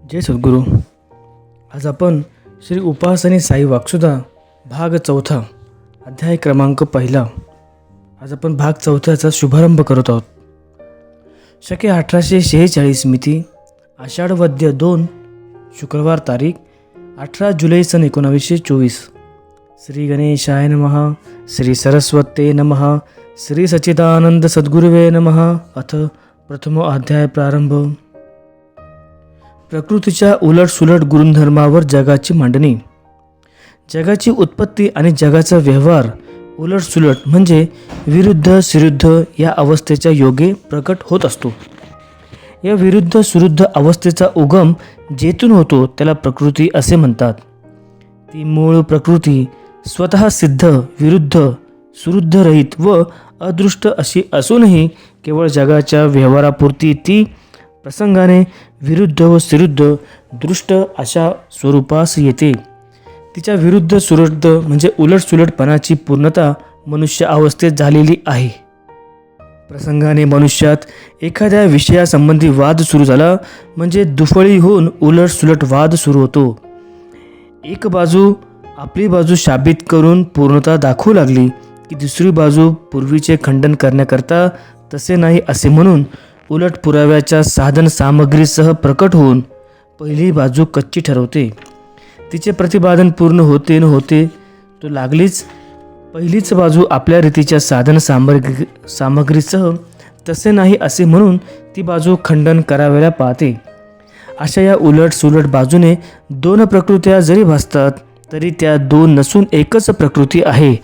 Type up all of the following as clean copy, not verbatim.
जय सद्गुरू. आज आपण श्री उपासनी साई वाक्सुधा भाग 4 अध्याय क्रमांक 1. आज आपण भाग 4चा शुभारंभ करत आहोत. शके 1846 मिती आषाढ वद्य 2 शुक्रवार तारीख 18 जुलै सन 1924. श्री गणेशाय नमः. श्री सरस्वते नमः. श्री सच्चिदानंद सद्गुरुवे नमः. अथ प्रथमो अध्याय प्रारंभ. प्रकृतीच्या उलटसुलट गुणधर्मावर जगाची मांडणी. जगाची उत्पत्ती आणि जगाचा व्यवहार उलटसुलट म्हणजे विरुद्ध सुरुद्ध या अवस्थेच्या योगे प्रकट होत असतो. या विरुद्ध सुरुद्ध अवस्थेचा उगम जेथून होतो त्याला प्रकृती असे म्हणतात. ती मूळ प्रकृती स्वतः सिद्ध, विरुद्ध, सुरुद्ध रहित व अदृष्ट अशी असूनही केवळ जगाच्या व्यवहारापुरती ती प्रसंगाने विरुद्ध व सुरुद्ध दृष्ट अशा स्वरूपास येते. तिच्या विरुद्ध सुरुद्ध म्हणजे उलटसुलटपणाची पूर्णता मनुष्य अवस्थेत झालेली आहे. प्रसंगाने मनुष्यात एखाद्या विषयासंबंधी वाद सुरू झाला म्हणजे दुफळी होऊन उलटसुलट वाद सुरू होतो. एक बाजू आपली बाजू शाबित करून पूर्णता दाखवू लागली की दुसरी बाजू पूर्वीचे खंडन करण्याकरता तसे नाही असे म्हणून उलट पुराव्याच्या साधन सामग्रीसह प्रकट होऊन पहिली बाजू कच्ची ठरवते. तिचे प्रतिपादन पूर्ण होते न होते तो लागलीच पहिलीच बाजू आपल्या रीतीच्या साधन सामग्रीसह तसे नाही असे म्हणून ती बाजू खंडन करावयाला पाहते. अशा या उलट सुलट बाजूने दोन प्रकृत्या जरी भासतात तरी त्या दोन नसून एकच प्रकृती आहे.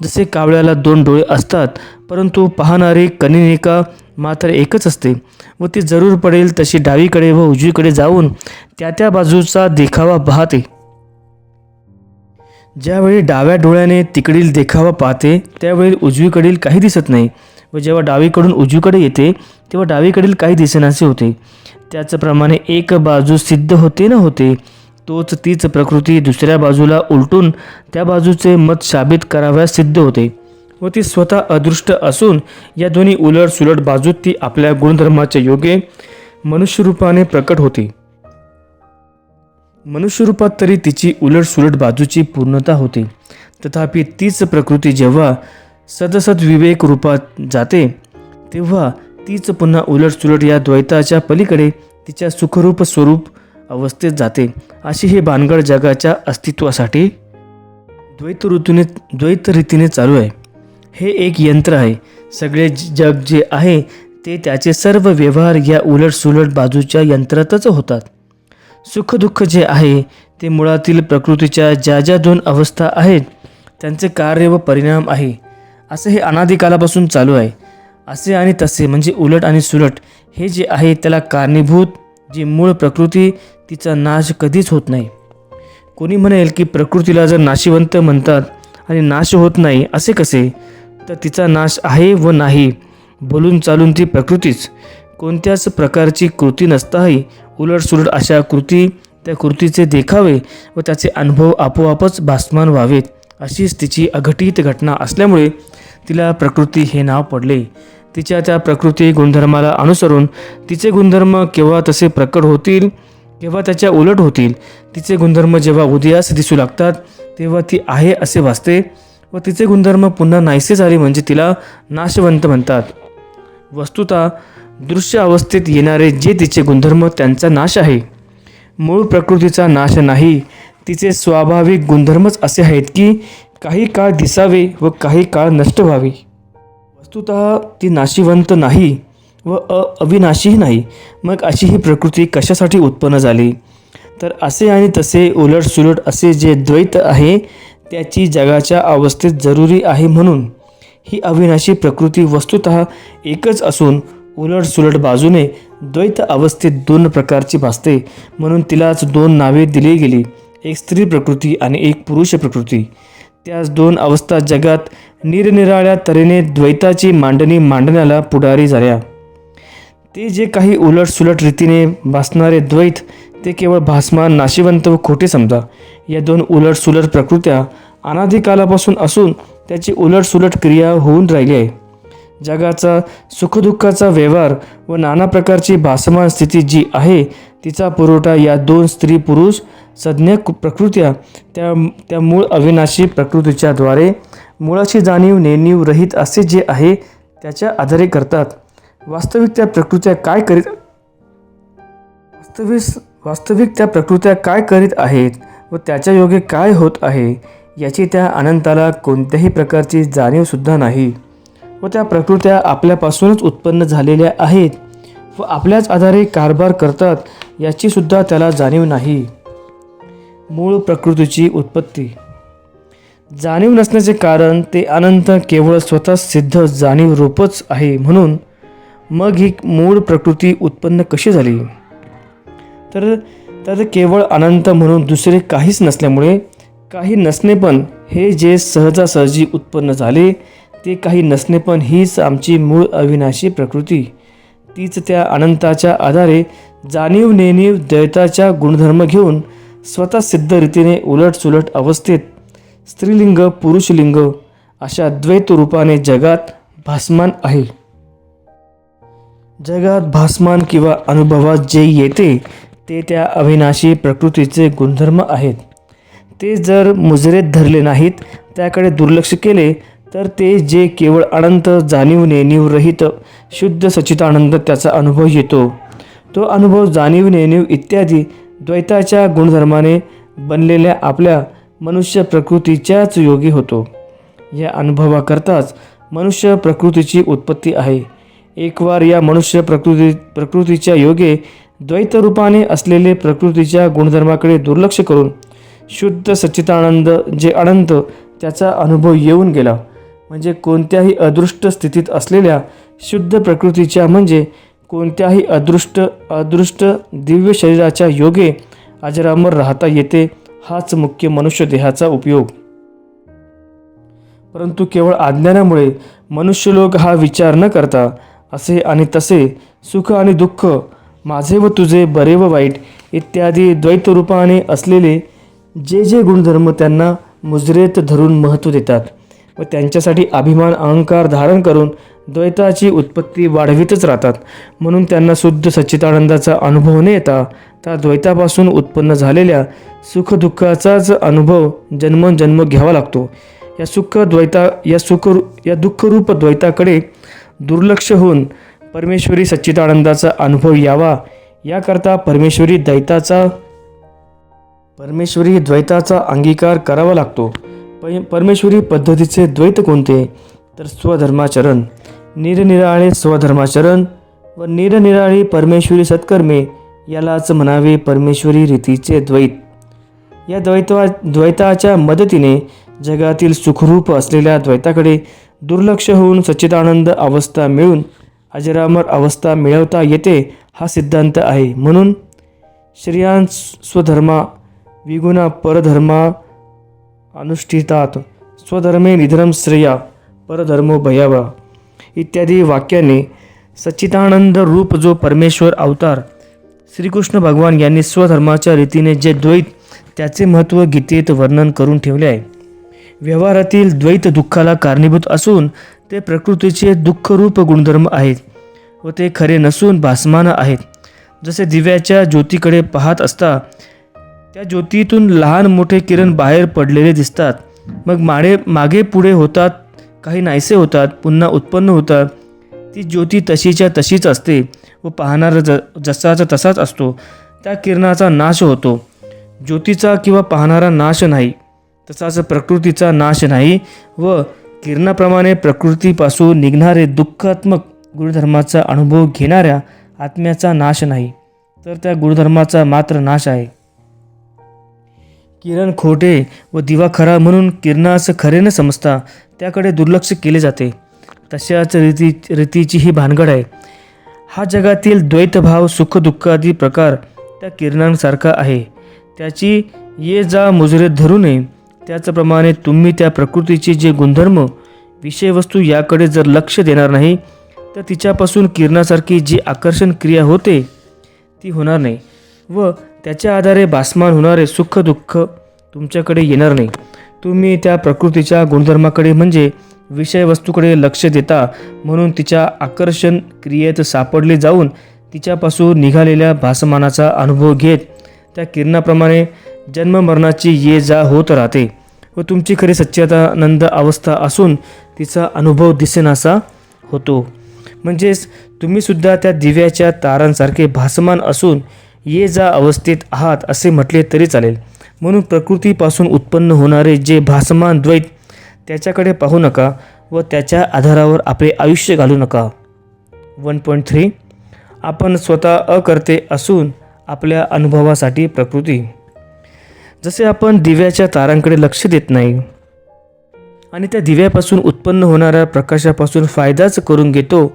जसे कावळ्याला दोन डोळे असतात परंतु पाहणारी कनिनिका मात्र एकच असते व ती जरूर पडेल तशी डावीकडे व उजवीकडे जाऊन त्या बाजूचा देखावा पाहते. ज्यावेळी डाव्या डोळ्याने तिकडील देखावा पाहते त्यावेळी उजवीकडील काही दिसत नाही व जेव्हा डावीकडून उजवीकडे येते तेव्हा डावीकडील काही दिसेनासे होते. त्याचप्रमाणे एक बाजू सिद्ध होते न होते तोच तीच प्रकृती दुसऱ्या बाजूला उलटून त्या बाजूचे मत साबित कराव्यास सिद्ध होते व ती स्वतः अदृष्ट असून या दोन्ही उलट सुलट बाजूत ती आपल्या गुणधर्माच्या योगे मनुष्यरूपाने प्रकट होते. मनुष्यरूपात तरी तिची उलट सुलट बाजूची पूर्णता होते. तथापि तीच प्रकृती जेव्हा सदसद विवेक रूपात जाते तेव्हा तीच पुन्हा उलट सुलट या द्वैताच्या पलीकडे तिच्या सुखरूप स्वरूप अवस्थेत जाते. अशी ही भानगड जगाच्या अस्तित्वासाठी द्वैत रीतीने चालू आहे. हे एक यंत्र आहे. सगळे जग जे आहे ते त्याचे सर्व व्यवहार या उलट सुलट बाजूच्या यंत्रातच होतात. सुखदुःख जे आहे ते मुळातील प्रकृतीच्या ज्या ज्या दोन अवस्था आहेत त्यांचे कार्य व परिणाम आहे. असे हे अनादिकालापासून चालू आहे. असे आणि तसे म्हणजे उलट आणि सुलट हे जे आहे त्याला कारणीभूत जी मूळ प्रकृती तिचा नाश कधीच होत नाही. कोणी म्हणेल की प्रकृतीला जर नाशिवंत म्हणतात आणि नाश होत नाही असे कसे, तर तिचा नाश आहे व नाही बोलून चालून ती प्रकृतीच. कोणत्याच प्रकारची कृती नसताही उलटसुलट अशा कृती त्या कृतीचे देखावे व त्याचे अनुभव आपोआपच भासमान व्हावेत अशीच तिची अघटित घटना असल्यामुळे तिला प्रकृती हे नाव पडले. तिच्या त्या प्रकृती गुणधर्माला अनुसरून तिचे गुणधर्म केव्हा तसे प्रकट होतील केव्हा त्याच्या उलट होतील. तिचे गुणधर्म जेव्हा उदयास दिसू लागतात तेव्हा ती आहे असे भासते व तिचे गुणधर्म पुन्हा नाहीसे झाले म्हणजे तिला नाशवंत म्हणतात. वस्तुतः दृश्य अवस्थेत येणारे जे तिचे गुणधर्म त्यांचा नाश आहे. मूळ प्रकृतीचा नाश नाही. तिचे स्वाभाविक गुणधर्मच असे आहेत की काही काळ दिसावे व काही काळ नष्ट व्हावे. वस्तुतः ती नाशिवंत नाही व अविनाशीही नाही. मग अशी ही प्रकृती कशासाठी उत्पन्न झाली, तर असे आणि तसे उलट सुलट असे जे द्वैत आहे त्याची जगाच्या अवस्थेत जरुरी आहे म्हणून. ही अविनाशी प्रकृती वस्तुतः एकच असून उलट सुलट बाजूने द्वैत अवस्थेत दोन प्रकारची भासते म्हणून तिलाच दोन नावे दिली गेली, एक स्त्री प्रकृती आणि एक पुरुष प्रकृती. त्याच दोन अवस्था जगात निरनिराळ्या तऱ्हेने द्वैताची मांडणी मांडण्याला पुढारी झाल्या. ते जे काही उलट सुलट रीतीने भासणारे द्वैत ते केवळ भासमान नाशिवंत व खोटे समजा. या दोन उलट सुलट प्रकृत्या अनादिकालापासून असून त्याची उलट सुलट क्रिया होऊन राहिली आहे. जगाचा सुखदुःखाचा व्यवहार व नाना प्रकारची भासमान स्थिती जी आहे तिचा पुरवठा या दोन स्त्री पुरुष संज्ञ प्रकृत्या त्या मूळ अविनाशी प्रकृतीच्या द्वारे मुळाची जाणीव नेणीव रहित असे जे आहे त्याच्या आधारे करतात. वास्तविक त्या प्रकृत्या काय करीत आहेत व त्याच्या योगे काय होत आहे याची त्या अनंताला कोणत्याही प्रकारची जाणीवसुद्धा नाही व त्या प्रकृत्या आपल्यापासूनच उत्पन्न झालेल्या आहेत व आपल्याच आधारे कारभार करतात याची सुद्धा त्याला जाणीव नाही. मूळ प्रकृतीची उत्पत्ती. जाणीव नसण्याचे कारण ते अनंत केवळ स्वतः सिद्ध जाणीव रूपच आहे. म्हणून मग ही मूळ प्रकृती उत्पन्न कशी झाली? तर केवळ अनंत म्हणून दुसरे काहीच नसल्यामुळे काही नसणेपण हे जे सहजासहजी उत्पन्न झाले ते काही नसणेपण हीच आमची मूळ अविनाशी प्रकृती. तीच त्या अनंताच्या आधारे जाणीव नेणीव द्वैताच्या गुणधर्म घेऊन स्वतः सिद्ध रीतीने उलटसुलट अवस्थेत स्त्रीलिंग पुरुषलिंग अशा द्वैत रूपाने जगात भासमान आहे. जगात भासमान किंवा अनुभवात जे येते ते त्या अविनाशी प्रकृतीचे गुणधर्म आहेत. ते जर मुजरेत धरले नाहीत, त्याकडे दुर्लक्ष केले तर ते जे केवळ अनंत जाणीव नेणीव रहित शुद्ध सच्चिदानंद त्याचा अनुभव येतो. तो अनुभव जाणीव नेणीव इत्यादी द्वैताच्या गुणधर्माने बनलेल्या आपल्या मनुष्य प्रकृतीच्याच योगी होतो. या अनुभवाकरताच मनुष्य प्रकृतीची उत्पत्ती आहे. एकवार या मनुष्य प्रकृतीच्या योगे द्वैत रूपाने असलेले प्रकृतीच्या गुणधर्माकडे दुर्लक्ष करून शुद्ध सच्चिदानंद जे अनंत त्याचा अनुभव येऊन गेला. म्हणजे कोणत्याही अदृष्ट स्थितीत असलेल्या शुद्ध प्रकृतीच्या म्हणजे कोणत्याही अदृष्ट दिव्य शरीराच्या योगे अजरामर राहता येते. हाच मुख्य मनुष्य देहाचा उपयोग. परंतु केवळ अज्ञानामुळे मनुष्यलोक हा विचार न करता असे आणि तसे सुख आणि दुःख माझे व तुझे बरे व वाईट इत्यादी द्वैत रूपाने असलेले जे जे गुणधर्म त्यांना मुजरेत धरून महत्त्व देतात व त्यांच्यासाठी अभिमान अहंकार धारण करून द्वैताची उत्पत्ती वाढवितच राहतात. म्हणून त्यांना शुद्ध सच्चिदानंदाचा अनुभव न येता त्या द्वैतापासून उत्पन्न झालेल्या सुखदुःखाचाच अनुभव जन्मोजन्म घ्यावा लागतो. या दुःखरूप द्वैताकडे दुर्लक्ष होऊन परमेश्वरी सच्चिदानंदाचा अनुभव यावा याकरता परमेश्वरी द्वैताचा अंगीकार करावा लागतो. परमेश्वरी पद्धतीचे द्वैत कोणते? तर स्वधर्माचरण, निरनिराळे स्वधर्माचरण व निरनिराळी परमेश्वरी सत्कर्मे यालाच म्हणावे परमेश्वरी रीतीचे द्वैत. या द्वैताच्या मदतीने जगातील सुखरूप असलेल्या द्वैताकडे दुर्लक्ष होऊन सच्चिदानंद अवस्था मिळून अजरामर अवस्था मिळवता येते हा सिद्धांत आहे. म्हणून श्रेयान स्वधर्मा विगुणा परधर्मा अनुष्ठितात स्वधर्मे निधनम श्रेया परधर्मो भयावा इत्यादी वाक्याने सच्चिदानंद रूप जो परमेश्वर अवतार श्रीकृष्ण भगवान यांनी स्वधर्माच्या रीतीने जे द्वैत त्याचे महत्त्व गीतेत वर्णन करून ठेवले आहे. व्यवहारातील द्वैत दुःखाला कारणीभूत असून ते प्रकृतीचे दुःखरूप गुणधर्म आहेत व ते खरे नसून भासमान आहेत. जसे दिव्याच्या ज्योतीकडे पाहत असता त्या ज्योतीतून लहान मोठे किरण बाहेर पडलेले दिसतात. मग मागे पुढे होतात, काही नाहीसे होतात, पुन्हा उत्पन्न होतात. ती ज्योती तशीच्या तशीच असते व पाहणारा जसाचा तसाच असतो. त्या किरणाचा नाश होतो. ज्योतीचा किंवा पाहणारा नाश नाही. तसाच प्रकृतीचा नाश नाही व किरणाप्रमाणे प्रकृतीपासून निघणारे दुःखात्मक गुणधर्माचा अनुभव घेणाऱ्या आत्म्याचा नाश नाही, तर त्या गुणधर्माचा मात्र नाश आहे. किरण खोटे व दिवा खरा म्हणून किरणास खरे न समजता त्याकडे दुर्लक्ष केले जाते. तशाच रीतीची ही भानगड आहे. हा जगातील द्वैतभाव सुख दुःखादी प्रकार त्या किरणांसारखा आहे. त्याची ये जा मुजरेत धरू नये. त्याचप्रमाणे तुम्ही त्या प्रकृतीचे जे गुणधर्म विषयवस्तू याकडे जर लक्ष देणार नाही तर तिच्यापासून किरणासारखी जी आकर्षण क्रिया होते ती होणार नाही व त्याच्या आधारे भासमान होणारे सुख दुःख तुमच्याकडे येणार नाही. तुम्ही त्या प्रकृतीच्या गुणधर्माकडे म्हणजे विषयवस्तूकडे लक्ष देता म्हणून तिच्या आकर्षण क्रियेत सापडले जाऊन तिच्यापासून निघालेल्या भासमानाचा अनुभव घेत त्या किरणाप्रमाणे जन्ममरणाची ये जा होत राहते व तुमची खरी सच्चिदानंद अवस्था असून तिचा अनुभव दिसेनासा होतो. म्हणजेच तुम्हीसुद्धा त्या दिव्याच्या तारांसारखे भासमान असून ये जा अवस्थेत आहात असे म्हटले तरी चालेल. म्हणून प्रकृतीपासून उत्पन्न होणारे जे भासमान द्वैत त्याच्याकडे पाहू नका व त्याच्या आधारावर आपले आयुष्य घालू नका. 1.3 आपण स्वतः अकर्ते असून आपल्या अनुभवासाठी प्रकृती. जसे आपण दिव्याच्या तारांकडे लक्ष देत नाही आणि त्या दिव्यापासून उत्पन्न होणाऱ्या प्रकाशापासून फायदाच करून घेतो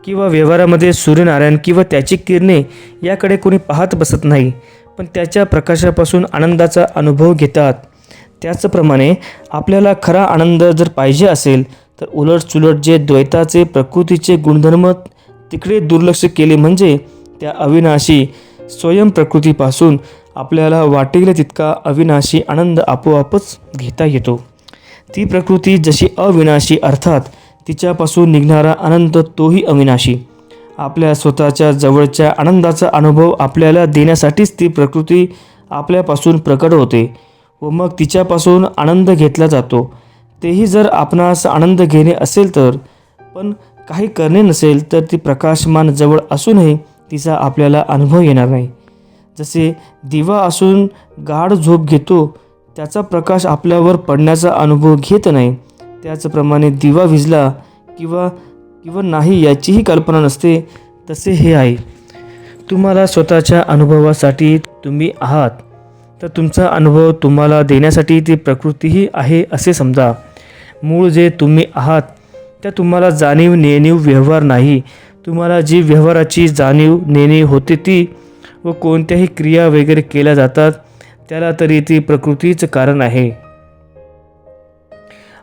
किंवा व्यवहारामध्ये सूर्यनारायण किंवा त्याची किरणे याकडे कोणी पाहत बसत नाही, पण त्याच्या प्रकाशापासून आनंदाचा अनुभव घेतात. त्याचप्रमाणे आपल्याला खरा आनंद जर पाहिजे असेल तर उलटसुलट जे द्वैताचे प्रकृतीचे गुणधर्म तिकडे दुर्लक्ष केले म्हणजे त्या अविनाशी स्वयं प्रकृतीपासून आपल्याला वाटेल तितका अविनाशी आनंद आपोआपच घेता येतो. ती प्रकृती जशी अविनाशी अर्थात तिच्यापासून निघणारा आनंद तोही अविनाशी. आपल्या स्वतःच्या जवळच्या आनंदाचा अनुभव आपल्याला देण्यासाठीच ती प्रकृती आपल्यापासून प्रकट होते व मग तिच्यापासून आनंद घेतला जातो. तेही जर आपणास आनंद घेणे असेल तर, पण काही करणे नसेल तर ती प्रकाशमान जवळ असूनही तिचा आपल्याला अनुभव येणार नाही. जसे दिवा असून गाढ झोप घेतो, त्याचा प्रकाश आपल्यावर पडण्याचा अनुभव घेत नाही, त्याचप्रमाणे दिवा विझला किंवा नाही याचीही कल्पना नसते. तसे हे आहे. तुम्हाला स्वतःच्या अनुभवासाठी तुम्ही आहात तर तुमचा अनुभव तुम्हाला देण्यासाठी ती प्रकृतीही आहे असे समजा. मूळ जे तुम्ही आहात त्या तुम्हाला जाणीव नेणीव व्यवहार नाही. तुम्हाला जी व्यवहाराची जाणीव नेणीव होते ती व कोणत्याही क्रिया वगैरे केल्या जातात त्याला तरी ती प्रकृतीच कारण आहे.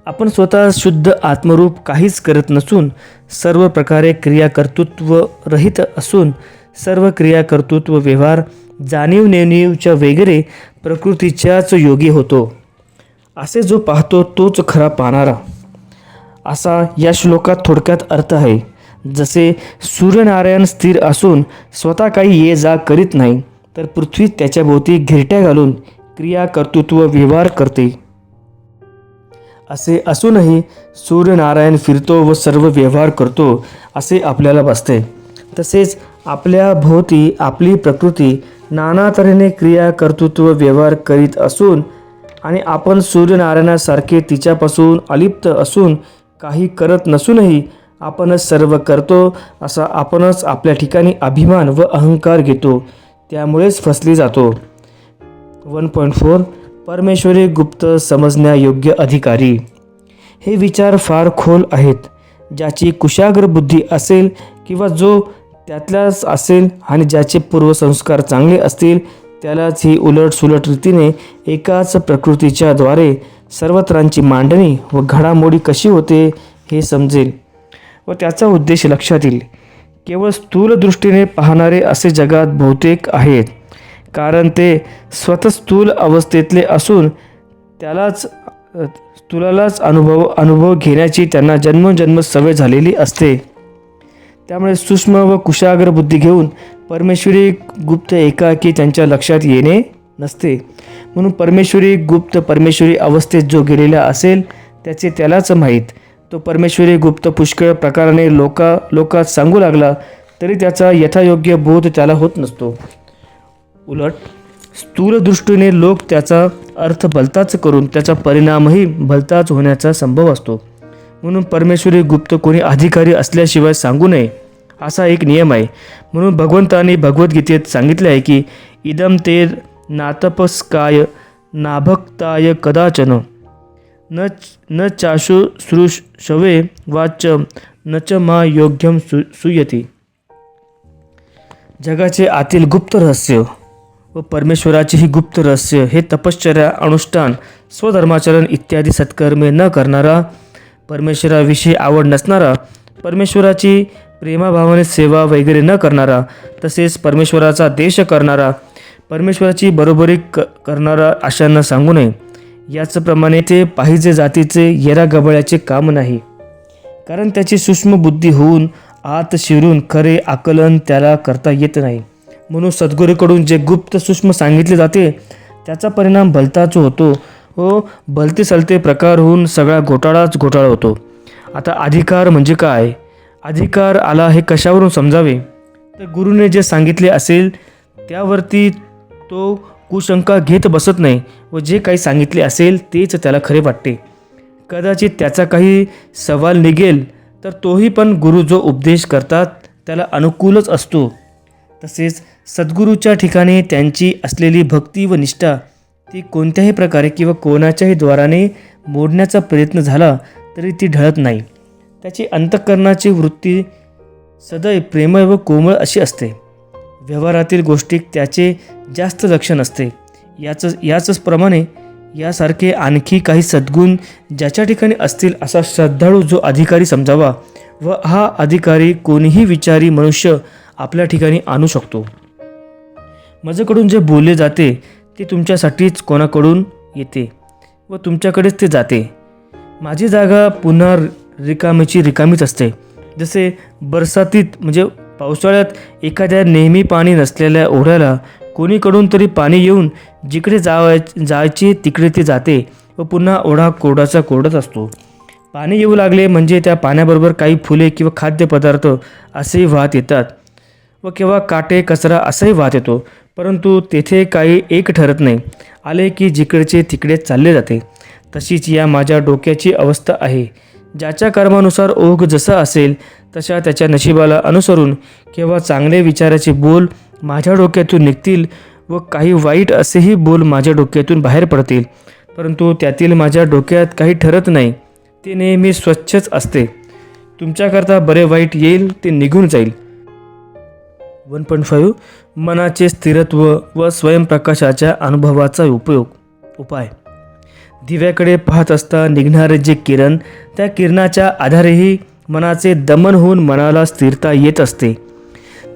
आपण स्वतः शुद्ध आत्मरूप काहीच करत नसून सर्व प्रकारे क्रिया कर्तृत्व रहित असून सर्व क्रिया कर्तृत्व व्यवहार जाणीव नेणीवच्या वगैरे प्रकृतीच्याच योगी होतो. असे जो पाहतो तोच खरा पाहणारा, असा या श्लोकात थोडक्यात अर्थ आहे. जसे सूर्यनारायण स्थिर असून स्वतः काही ये जा करीत नाही तर पृथ्वी त्याच्याभोवती घिरट्या घालून क्रिया कर्तृत्व व्यवहार करते, असे असूनही सूर्यनारायण फिरतो व सर्व व्यवहार करतो असे आपल्याला भासते. तसेच आपल्या भोवती आपली प्रकृती नाना तऱ्हेने क्रिया कर्तृत्व व्यवहार करीत असून आणि आपण सूर्यनारायणासारखे तिच्यापासून अलिप्त असून काही करत नसूनही आपणच सर्व करतो असा आपणच आपल्या ठिकाणी अभिमान व अहंकार घेतो, त्यामुळेच फसली जातो. 1.4 परमेश्वरी गुप्त समजण्यायोग्य अधिकारी. हे विचार फार खोल आहेत. ज्याची कुशाग्र बुद्धी असेल किंवा जो त्यातल्याच असेल आणि ज्याचे पूर्वसंस्कार चांगले असतील त्यालाच ही उलटसुलट रीतीने एकाच प्रकृतीच्या द्वारे सर्वत्रांची मांडणी व घडामोडी कशी होते हे समजेल व त्याचा उद्देश लक्षात येईल. केवळ स्थूल दृष्टीने पाहणारे असे जगात बहुतेक आहेत, कारण ते स्वतः स्थूल अवस्थेतले असून स्थूलालाच अनुभव घेण्याची त्यांना जन्मोजन्म सवय झालेली असते. त्यामुळे सूक्ष्म व कुशाग्र बुद्धी घेऊन परमेश्वरी गुप्त एकाकी त्यांच्या लक्षात येणे नसते. म्हणून परमेश्वरी अवस्थेत जो गेलेला असेल त्याचे त्यालाच माहीत. तो परमेश्वरी गुप्त पुष्कळ प्रकाराने लोकात सांगू लागला तरी त्याचा यथायोग्य बोध त्याला होत नसतो. उलट स्थूल दृष्टीने लोक त्याचा अर्थ भलताच करून त्याचा परिणामही भलताच होण्याचा संभव असतो. म्हणून परमेश्वरी गुप्त कोणी अधिकारी असल्याशिवाय सांगू नये असा एक नियम आहे. म्हणून भगवंतांनी भगवद्गीतेत सांगितले आहे की इदम ते नातपस्काय नाभक्ताय कदाचन न चाशु श्रुशवे वाच न च मा योग्यम सुयती. जगाचे आतील गुप्त रहस्य व परमेश्वराचेही गुप्त रहस्य हे तपश्चर्या अनुष्ठान स्वधर्माचरण इत्यादी सत्कर्मे न करणारा, परमेश्वराविषयी आवड नसणारा, परमेश्वराची प्रेमाभावाने सेवा वगैरे न करणारा, तसेच परमेश्वराचा देश करणारा, परमेश्वराची बरोबरी करणारा अशांना सांगू नये. याचप्रमाणे ते पाहिजे जातीचे येरा गबळ्याचे काम नाही, कारण त्याची सूक्ष्म बुद्धी होऊन आत शिरून खरे आकलन त्याला करता येत नाही. म्हणून सद्गुरूकडून जे गुप्त सूक्ष्म सांगितले जाते त्याचा परिणाम भलताच होतो व भलते सलते प्रकार होऊन सगळा घोटाळाच घोटाळा होतो. आता अधिकार म्हणजे काय? अधिकार आला हे कशावरून समजावे? तर गुरुने जे सांगितले असेल त्यावरती तो कुशंका घेत बसत नाही व जे काही सांगितले असेल तेच त्याला खरे वाटते. कदाचित त्याचा काही सवाल निघेल तर तोही पण गुरु जो उपदेश करतात त्याला अनुकूलच असतो. तसेच सद्गुरूच्या ठिकाणी त्यांची असलेली भक्ती व निष्ठा ती कोणत्याही प्रकारे किंवा कोणाच्याही द्वाराने मोडण्याचा प्रयत्न झाला तरी ती ढळत नाही. त्याची अंतःकरणाची वृत्ती सदैव प्रेमळ व कोमळ अशी असते. व्यवहारातील गोष्टीत त्याचे जास्त लक्ष नसते. याच प्रमाणे यासारखे आणखी काही सद्गुण ज्याच्या ठिकाणी असतील असा श्रद्धाळू जो अधिकारी समजावा व हा अधिकारी कोणीही विचारी मनुष्य आपल्या ठिकाणी आणू शकतो. माझ्याकडून जे बोलले जाते ते तुमच्यासाठीच कोणाकडून येते व तुमच्याकडेच ते जाते. माझी जागा पुन्हा रिकामीच असते. जसे बरसातीत म्हणजे पावसाळ्यात एखाद्या नेहमी पाणी नसलेल्या ओढ्याला कोणीकडून तरी पाणी येऊन जिकडे जायचे तिकडे ते जाते व पुन्हा ओढा कोरडाचा कोरडच असतो. पाणी येऊ लागले म्हणजे त्या पाण्याबरोबर काही फुले किंवा खाद्यपदार्थ असेही वाहत येतात व केव्हा काटे कचरा असाही वाहत येतो. परंतु तेथे काही एक ठरत नाही. आले की जिकडचे तिकडे चालले जाते. तशीच या माझ्या डोक्याची अवस्था आहे. ज्याच्या कर्मानुसार ओघ जसा असेल तशा त्याच्या नशिबाला अनुसरून केव्हा चांगले विचाराचे बोल माझ्या डोक्यातून निघतील व काही वाईट असेही बोल माझ्या डोक्यातून बाहेर पडतील. परंतु त्यातील माझ्या डोक्यात काही ठरत नाही. ते नेहमी स्वच्छच असते. तुमच्याकरता बरे वाईट येईल ते निघून जाईल. 1.5 मनाचे स्थिरत्व व स्वयंप्रकाशाच्या अनुभवाचा उपाय. दिव्याकडे पाहत असता निघणारे जे किरण त्या किरणाच्या आधारेही मनाचे दमन होऊन मनाला स्थिरता येत असते.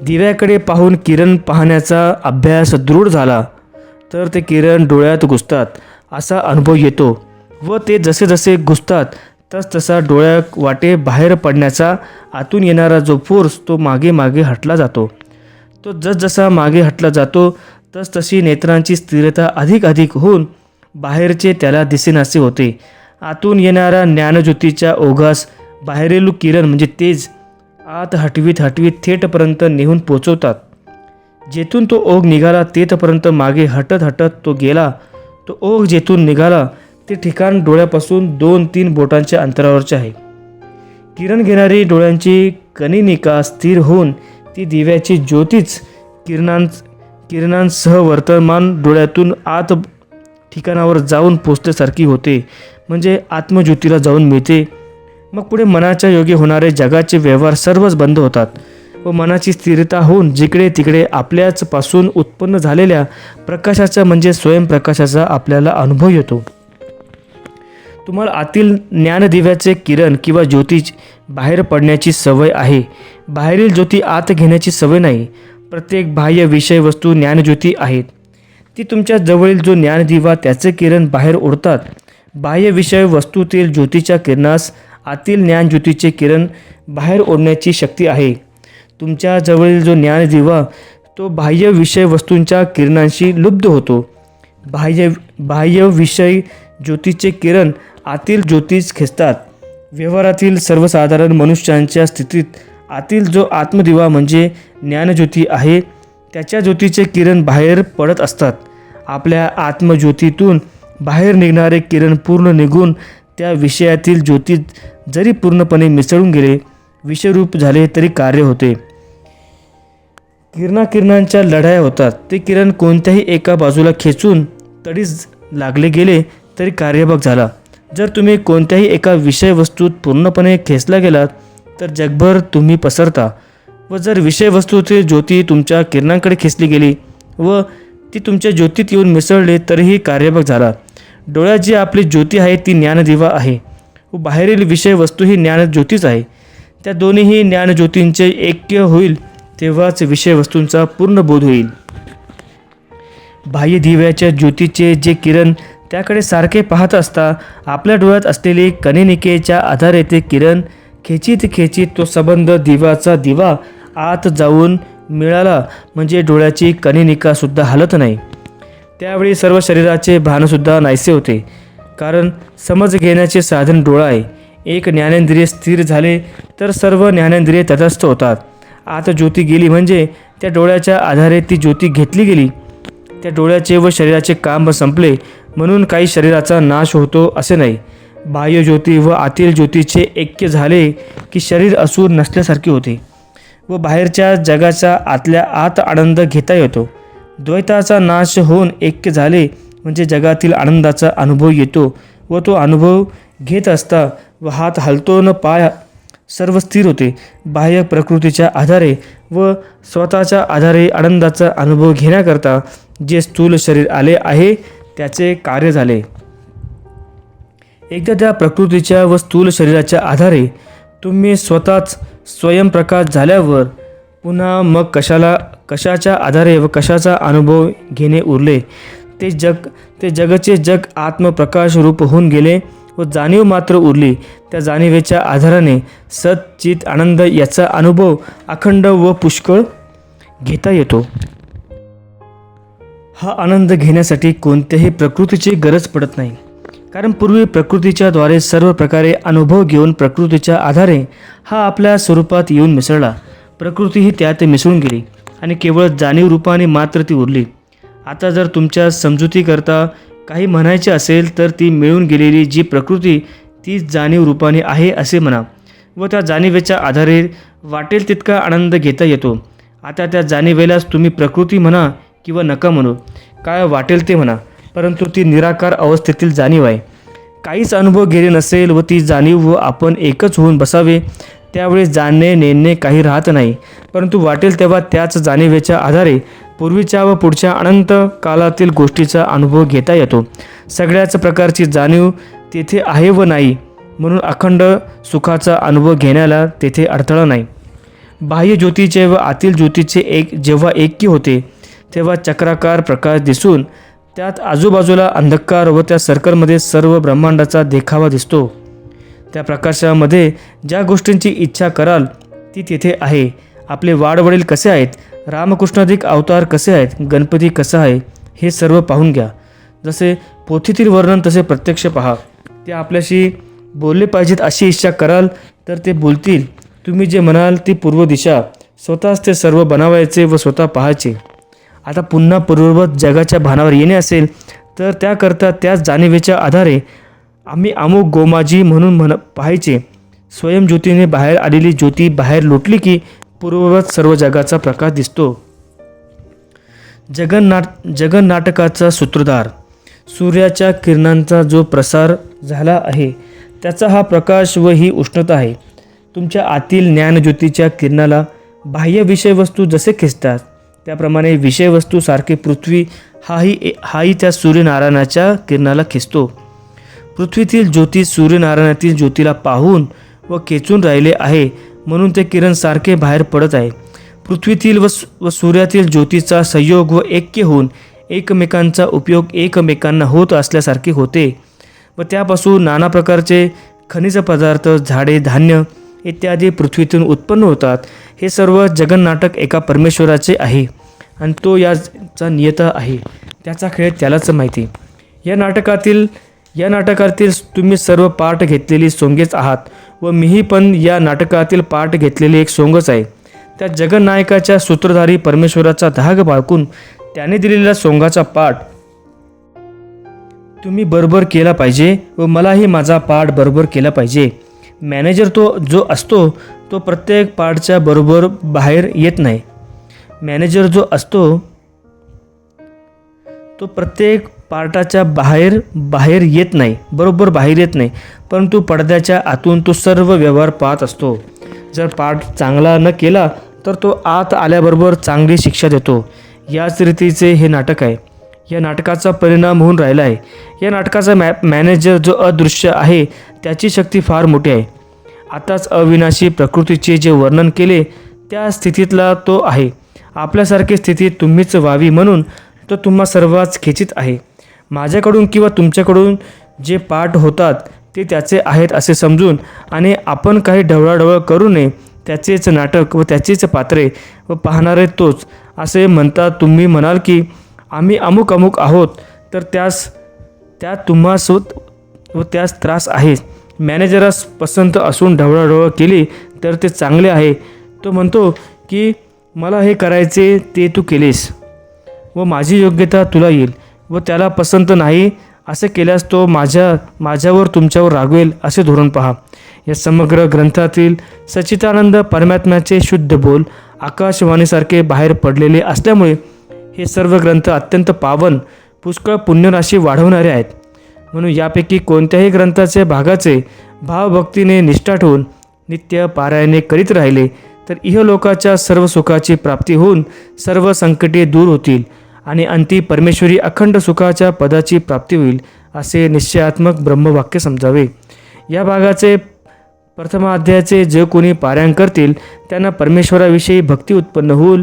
दिव्याकडे पाहून किरण पाहण्याचा अभ्यास दृढ झाला तर ते किरण डोळ्यात घुसतात असा अनुभव येतो व ते जसे जसे घुसतात तसा डोळ्या वाटे बाहेर पडण्याचा आतून येणारा जो फोर्स तो मागे मागे हटला जातो. तो जसजसा मागे हटला जातो तशी नेत्रांची स्थिरता अधिक होऊन बाहेरचे त्याला दिसेनासे होते. आतून येणाऱ्या ज्ञानज्योतीच्या ओघास बाहेरील किरण म्हणजे तेज आत हटवीत थेटपर्यंत नेऊन पोचवतात. जेथून तो ओघ निघाला तेथपर्यंत मागे हटत तो गेला. तो ओघ जेथून निघाला ते ठिकाण डोळ्यापासून 2-3 बोटांच्या अंतरावरचे आहे. किरण घेणारी डोळ्यांची कनिनिका स्थिर होऊन ती दिव्याची ज्योतीच किरणांसह वर्तमान डोळ्यातून आत ठिकाणावर जाऊन पोचल्यासारखी होते. म्हणजे आत्मज्योतीला जाऊन मिळते. मग पुढे मनाच्या योगी होणारे जगाचे व्यवहार सर्वच बंद होतात व मनाची स्थिरता होऊन जिकडे तिकडे आपल्याच पासून उत्पन्न झालेल्या प्रकाशाचा म्हणजे स्वयंप्रकाशाचा आपल्याला अनुभव येतो. तुम्हाला आतील ज्ञानदिव्याचे किरण किंवा ज्योती बाहेर पडण्याची सवय आहे. बाहेरील ज्योती आत घेण्याची सवय नाही. प्रत्येक बाह्य विषय वस्तू ज्ञानज्योती आहेत. ती तुमच्या जवळील जो ज्ञानदिवा त्याचे किरण बाहेर ओढतात. बाह्य विषय वस्तूतील ज्योतीच्या किरणास आतील ज्ञानज्योतीचे किरण बाहेर ओढण्याची शक्ती आहे. तुमच्या जवळील जो ज्ञानदिवा तो बाह्य विषय वस्तूंच्या किरणांशी लुब्ध होतो. बाह्य विषय ज्योतीचे किरण आतील ज्योतीस खेचतात. व्यवहारातील सर्वसाधारण मनुष्यांच्या स्थितीत आतील जो आत्मदिवा म्हणजे ज्ञानज्योती आहे त्याच्या ज्योतीचे किरण बाहेर पडत असतात. आपल्या आत्मज्योतीतून बाहेर निघणारे किरण पूर्ण निघून त्या विषयातील ज्योतीत जरी पूर्णपणे मिसळून गेले विषयरूप झाले तरी कार्य होते. किरणांच्या लढाया होतात. ते किरण कोणत्याही एका बाजूला खेचून तडीस लागले गेले तरी कार्यभाग झाला. जर तुम्ही कोणत्याही एका विषय वस्तूत पूर्णपणे खेचला गेलात तर जगभर तुम्ही पसरता व जर विषय वस्तूची ज्योती तुमच्या किरणांकडे खेचली गेली व ती तुमच्या ज्योतीत येऊन मिसळले तरीही कार्यभाग झाला. डोळ्यात जी आपली ज्योती आहे ती ज्ञानदिवा आहे व बाहेरील विषय वस्तू ही ज्ञानज्योतीच आहे. त्या दोन्हीही ज्ञानज्योतींचे ऐक्य होईल तेव्हाच विषय वस्तूंचा पूर्ण बोध होईल. बाह्य दिव्याच्या ज्योतीचे जे किरण त्याकडे सारखे पाहत असता आपल्या डोळ्यात असलेली कनिनिकेच्या आधारे ते किरण खेचीत खेचीत तो सबंध दिवाचा दिवा आत जाऊन मिळाला म्हणजे डोळ्याची कणिनिकासुद्धा हलत नाही. त्यावेळी सर्व शरीराचे भानसुद्धा नाहीसे होते, कारण समज घेण्याचे साधन डोळा आहे. एक ज्ञानेंद्रिय स्थिर झाले तर सर्व ज्ञानेंद्रिये तटस्थ होतात. आत ज्योती गेली म्हणजे त्या डोळ्याच्या आधारे ती ज्योती घेतली गेली. त्या डोळ्याचे व शरीराचे काम संपले म्हणून काही शरीराचा नाश होतो असे नाही. बाह्य ज्योती व आतील ज्योतीचे ऐक्य झाले की शरीर असून नसल्यासारखे होते व बाहेरच्या जगाचा आतल्या आत आनंद घेता येतो. द्वैताचा नाश होऊन ऐक्य झाले म्हणजे जगातील आनंदाचा अनुभव येतो व तो अनुभव घेत असता व हात हलतो न पाय सर्व स्थिर होते. बाह्य प्रकृतीच्या आधारे व स्वतःच्या आधारे आनंदाचा अनुभव घेण्याकरता जे स्थूल शरीर आले आहे त्याचे कार्य झाले. एकदा त्या प्रकृतीच्या व स्थूल शरीराच्या आधारे तुम्ही स्वतःच स्वयंप्रकाश झाल्यावर पुन्हा मग कशाच्या आधारे व कशाचा अनुभव घेणे उरले. ते जगचे जग आत्मप्रकाश रूप होऊन गेले व जाणीव मात्र उरली. त्या जाणीवेच्या आधाराने सच्चित आनंद याचा अनुभव अखंड व पुष्कळ घेता येतो. हा आनंद घेण्यासाठी कोणत्याही प्रकृतीची गरज पडत नाही, कारण पूर्वी प्रकृतीच्या द्वारे सर्व प्रकारे अनुभव घेऊन प्रकृतीच्या आधारे हा आपल्या स्वरूपात येऊन मिसळला. प्रकृती ही त्यात मिसळून गेली आणि केवळ जाणीव रूपाने मात्र ती उरली. आता जर तुमच्या समजुतीकरता काही म्हणायचे असेल तर ती मिळून गेलेली जी प्रकृती ती जाणीव रूपाने आहे असे म्हणा व त्या जाणीवेच्या आधारे वाटेल तितका आनंद घेता येतो. आता त्या जाणीवेलाच तुम्ही प्रकृती म्हणा किंवा नका म्हणू, काय वाटेल ते म्हणा, परंतु ती निराकार अवस्थेतील जाणीव आहे. काहीच अनुभव गेले नसेल व ती जाणीव व आपण एकच होऊन बसावे त्यावेळी जाणणे नेणणे काही राहत नाही, परंतु वाटेल तेव्हा त्याच जाणीवेच्या आधारे पूर्वीच्या व पुढच्या अनंत कालातील गोष्टीचा अनुभव घेता येतो. सगळ्याच प्रकारची जाणीव तेथे आहे व नाही म्हणून अखंड सुखाचा अनुभव घेण्याला तेथे अडथळा नाही. बाह्य ज्योतीचे व आतील ज्योतीचे जेव्हा ऐक्य होते तेव्हा चक्राकार प्रकाश दिसून त्यात आजूबाजूला अंधकार व त्या सर्कलमध्ये सर्व ब्रह्मांडाचा देखावा दिसतो. त्या प्रकाशामध्ये ज्या गोष्टींची इच्छा कराल ती तेथे आहे. आपले वाडवडील कसे आहेत, रामकृष्णाधिक अवतार कसे आहेत, गणपती कसा आहे, हे सर्व पाहून घ्या. जसे पोथीतील वर्णन तसे प्रत्यक्ष पहा. ते आपल्याशी बोलले पाहिजेत अशी इच्छा कराल तर ते बोलतील. तुम्ही जे म्हणाल ती पूर्व दिशा, स्वतःच ते सर्व बनवायचे व स्वतः पाहायचे. आता पुन्हा पूर्ववत जगाच्या भानावर येणे असेल तर त्याकरता त्याच जाणीवेच्या आधारे आम्ही अमुक गोमाजी म्हणून पाहायचे. स्वयंज्योतीने बाहेर आलेली ज्योती बाहेर लोटली की पूर्ववत सर्व जगाचा प्रकाश दिसतो. जगन्नाटकाचा सूत्रधार सूर्याच्या किरणांचा जो प्रसार झाला आहे त्याचा हा प्रकाश व ही उष्णता आहे. तुमच्या आतील ज्ञानज्योतीच्या किरणाला बाह्य विषयवस्तू जसे खेचतात त्याप्रमाणे विषयवस्तू सारखे पृथ्वी हाही त्या सूर्यनारायणाच्या किरणाला खेचतो. पृथ्वीतील ज्योती सूर्यनारायणातील ज्योतीला पाहून व खेचून राहिले आहे म्हणून ते किरण सारखे बाहेर पडत आहे. पृथ्वीतील व सूर्यातील ज्योतीचा संयोग व ऐक्य होऊन एकमेकांचा उपयोग एकमेकांना होत असल्यासारखे होते व त्यापासून नाना प्रकारचे खनिज पदार्थ, झाडे, धान्य इत्यादी पृथ्वीतून उत्पन्न होतात. हे सर्व जगन्नाटक एका परमेश्वराचे आहे आणि तो याचा नियता आहे. त्याचा खेळ त्यालाच माहिती. या नाटकातील तुम्ही सर्व पाठ घेतलेली सोंगेच आहात व मीही पण या नाटकातील पाठ घेतलेले एक सोंगच आहे. त्या जगन्नायकाच्या सूत्रधारी परमेश्वराचा धाग बाळकून त्याने दिलेल्या सोंगाचा पाठ तुम्ही बरोबर केला पाहिजे व मलाही माझा पाठ बरोबर केला पाहिजे. मॅनेजर जो असतो तो प्रत्येक पाठच्या बरोबर बाहेर येत नाही. मॅनेजर जो असतो तो प्रत्येक पार्टाच्या बाहेर येत नाही, बरोबर बाहेर येत नाही, परंतु पडद्याच्या आतून तो सर्व व्यवहार पाहत असतो. जर पाठ चांगला न केला तर तो आत आल्याबरोबर चांगली शिक्षा देतो. याच रीतीचे हे नाटक आहे. या नाटकाचा परिणाम होऊन राहिला आहे. या नाटकाचा मॅनेजर जो अदृश्य आहे त्याची शक्ती फार मोठी आहे. आताच अविनाशी प्रकृतीचे जे वर्णन केले त्या स्थितीतला तो आहे. आपल्यासारखी स्थिती तुम्हीच व्हावी म्हणून तो तुम्हा सर्वांच खेचीत आहे. माझ्याकडून किंवा तुमच्याकडून जे पाठ होतात ते त्याचे आहेत असे समजून आणि आपण काही ढवळाढवळ करू नये, त्याचेच नाटक व त्याचीच पात्रे व पाहणारे तोच असे म्हणता तुम्ही म्हणाल की आम्ही अमुक अमुक आहोत, तर त्यात तुम्हास व त्यास त्रास आहे. मॅनेजरास पसंत असून ढवळाढवळ केली तर ते चांगले आहे. तो म्हणतो की मला हे करायचे ते तू केलेस व माझी योग्यता तुला येईल, व त्याला पसंत नाही असे केल्यास तो माझ्यावर तुमच्यावर रागवेल असे धोरण पहा. या समग्र ग्रंथातील सच्चिदानंद परमात्म्याचे शुद्ध बोल आकाशवाणीसारखे बाहेर पडलेले असल्यामुळे हे सर्व ग्रंथ अत्यंत पावन, पुष्कळ पुण्यराशी वाढवणारे आहेत. म्हणून यापैकी कोणत्याही ग्रंथाचे भागाचे भावभक्तीने निष्ठा ठेवून नित्य पारायणे करीत राहिले तर इहलोकाच्या सर्व सुखाची प्राप्ती होऊन सर्व संकटे दूर होतील आणि अंती परमेश्वरी अखंड सुखाच्या पदाची प्राप्ती होईल असे निश्चयात्मक ब्रह्मवाक्य समजावे. या भागाचे प्रथमाध्यायाचे जे कोणी पारायण करतील त्यांना परमेश्वराविषयी भक्ती उत्पन्न होईल.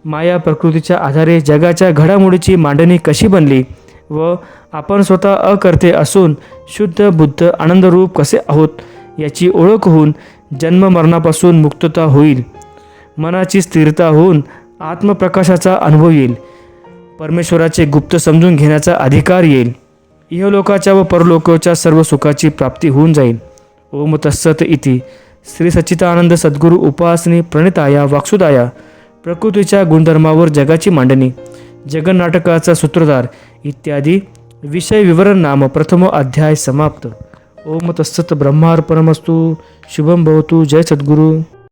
माया प्रकृतीच्या आधारे जगाच्या घडामोडीची मांडणी कशी बनली व आपण स्वतः अकर्ते असून शुद्ध बुद्ध आनंदरूप कसे आहोत याची ओळख होऊन जन्ममरणापासून मुक्तता होईल. मनाची स्थिरता होऊन आत्मप्रकाशाचा अनुभव येईल. परमेश्वराचे गुप्त समजून घेण्याचा अधिकार येईल. इहलोकाच्या व परलोकाच्या सर्व सुखाची प्राप्ती होऊन जाईल. ओम तत्सत इति. श्री सच्चिदानंद सद्गुरू उपासनी प्रणिताया वाक्सुदाया. प्रकृतीच्या गुणधर्मावर जगाची मांडणी, जगन्नाटकाचा सूत्रधार इत्यादी विषय विवरण नाम प्रथम अध्याय समाप्त. ओम तत्सत. ब्रह्मार्पणमस्तु. शुभम भवतु. जय सद्गुरू.